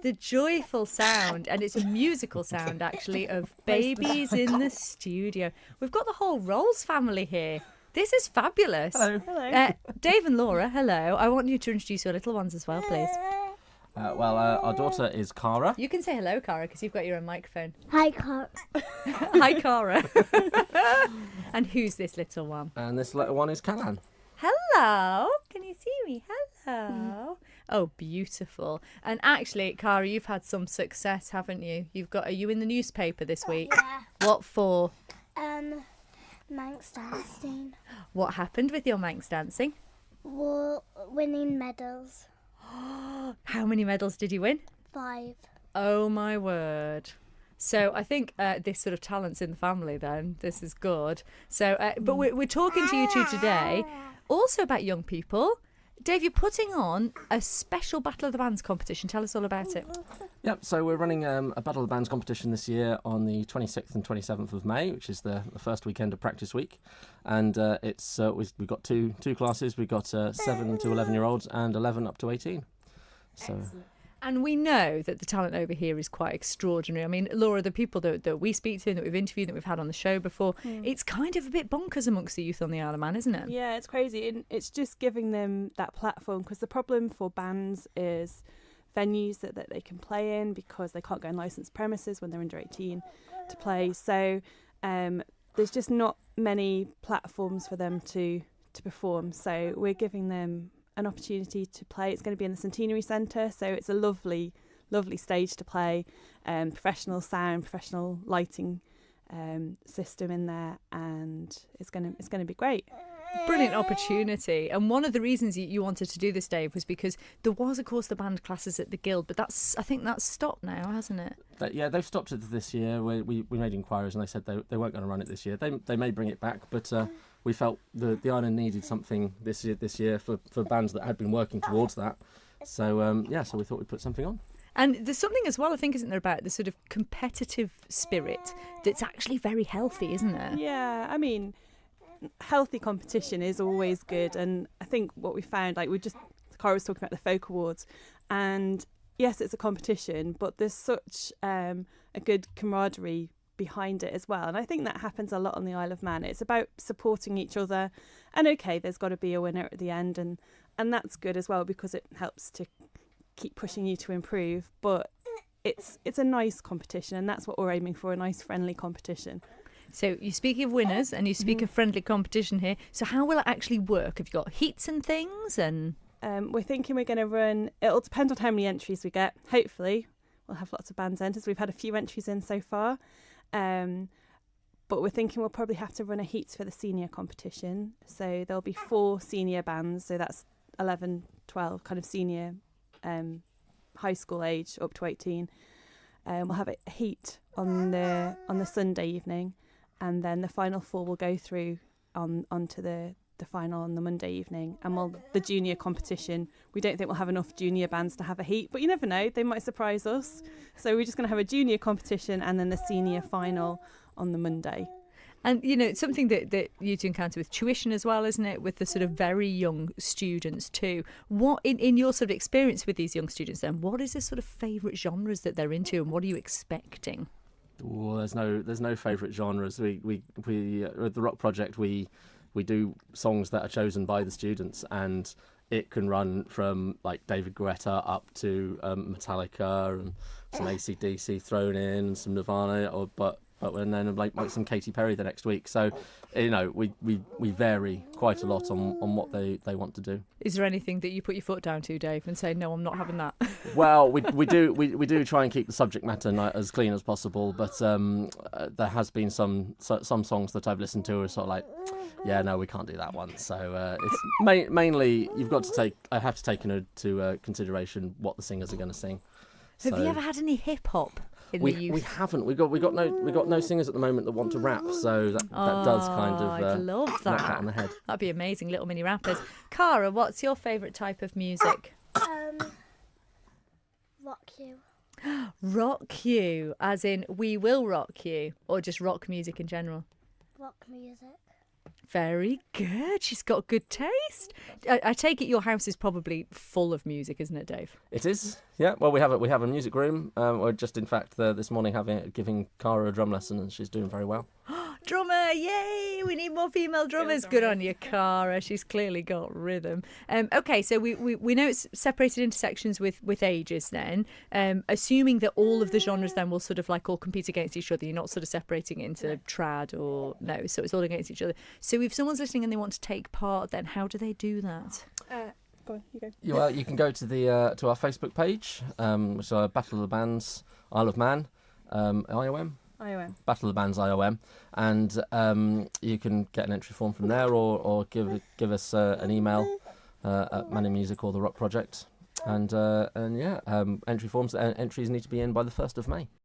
the joyful sound, and it's a musical sound actually, of babies in the studio. We've got the whole Rolls family here. This is fabulous. Hello. Dave and Laura, hello. I want you to introduce your little ones as well, please. Our daughter is Cara. You can say hello, Cara, because you've got your own microphone. Hi, Cara. Hi, Cara. And who's this little one? And this little one is Callan. Hello. Can you see me? Hello. Oh, beautiful. And actually, Cara, you've had some success, haven't you? Are you in the newspaper this week? Yeah. What for? Manx dancing. What happened with your Manx dancing? We're winning medals. How many medals did you win? 5. Oh, my word. So I think this sort of talent's in the family then. This is good. So, but we're talking to you two today also about young people. Dave, you're putting on a special Battle of the Bands competition. Tell us all about it. Yep, so we're running a Battle of the Bands competition this year on the 26th and 27th of May, which is the first weekend of practice week. And we've got two classes. We've got 7 to 11-year-olds and 11 up to 18. So. Excellent. And we know that the talent over here is quite extraordinary. I mean, Laura, the people that we speak to and that we've interviewed, that we've had on the show before, it's kind of a bit bonkers amongst the youth on the Isle of Man, isn't it? Yeah, it's crazy. And it's just giving them that platform, because the problem for bands is venues that they can play in, because they can't go in licensed premises when they're under 18 to play. So there's just not many platforms for them to perform. So we're giving them an opportunity to play. It's going to be in the Centenary Centre, so it's a lovely stage to play. Professional sound, professional lighting system in there, and it's going to be great. Brilliant opportunity. And one of the reasons you wanted to do this, Dave, was because there was, of course, the band classes at the Guild, but I think that's stopped now, hasn't it? Yeah, they've stopped it this year. We made inquiries and they said they weren't going to run it this year. They may bring it back, but we felt the island needed something this year for bands that had been working towards that. So so we thought we'd put something on. And there's something as well, I think, isn't there, about the sort of competitive spirit that's actually very healthy, isn't it? Yeah, I mean, healthy competition is always good. And I think what we found, Cara was talking about the Folk Awards, and yes, it's a competition, but there's such a good camaraderie behind it as well. And I think that happens a lot on the Isle of Man. It's about supporting each other, and okay, there's got to be a winner at the end, and that's good as well, because it helps to keep pushing you to improve. But it's a nice competition, and that's what we're aiming for, a nice friendly competition. So you speak of winners and you speak of friendly competition here. So how will it actually work? Have you got heats and things? And we're thinking we're going to run, it'll depend on how many entries we get. Hopefully we'll have lots of bands enters. We've had a few entries in so far. But we're thinking we'll probably have to run a heats for the senior competition. So there'll be 4 senior bands. So that's 11, 12, kind of senior high school age up to 18. We'll have a heat on the Sunday evening, and then the final 4 will go through onto the final on the Monday evening. And the junior competition, we don't think we'll have enough junior bands to have a heat, but you never know, they might surprise us. So we're just going to have a junior competition and then the senior final on the Monday. And, you know, it's something that you do encounter with tuition as well, isn't it? With the sort of very young students too. What, in your sort of experience with these young students then, what is the sort of favourite genres that they're into, and what are you expecting? Well, there's no favourite genres. We at the Rock Project, we do songs that are chosen by the students, and it can run from like David Guetta up to Metallica and some AC/DC thrown in, some Nirvana, but then like some Katy Perry the next week. So, you know, we vary quite a lot on what they want to do. Is there anything that you put your foot down to, Dave, and say, no, I'm not having that? Well, we do try and keep the subject matter as clean as possible, but there has been some songs that I've listened to are sort of like, yeah, no, we can't do that one. So it's mainly I have to take into consideration what the singers are going to sing. Have you ever had any hip hop? We haven't. We got no singers at the moment that want to rap, so that does kind of I'd love knock that. that on the head. That'd be amazing, little mini rappers. Cara, what's your favourite type of music? Rock you. Rock you, as in we will rock you, or just rock music in general? Rock music. Very good. She's got good taste. I take it your house is probably full of music, isn't it, Dave? It is, yeah. Well, we have a music room. We're just, in fact, this morning giving Cara a drum lesson, and she's doing very well. Drummer, yay! We need more female drummers. Good on you, Cara. She's clearly got rhythm. Okay, so we know it's separated into sections with ages then. Assuming that all of the genres then will sort of like all compete against each other. You're not sort of separating into trad or no, so it's all against each other. So if someone's listening and they want to take part, then how do they do that? Go on, you go. Well, you can go to to our Facebook page, which is Battle of the Bands Isle of Man, IOM. IOM. Battle of the Bands IOM, and you can get an entry form from there, or give us an email at mini-Music or the Rock Project, and entry forms. Entries need to be in by the 1st of May.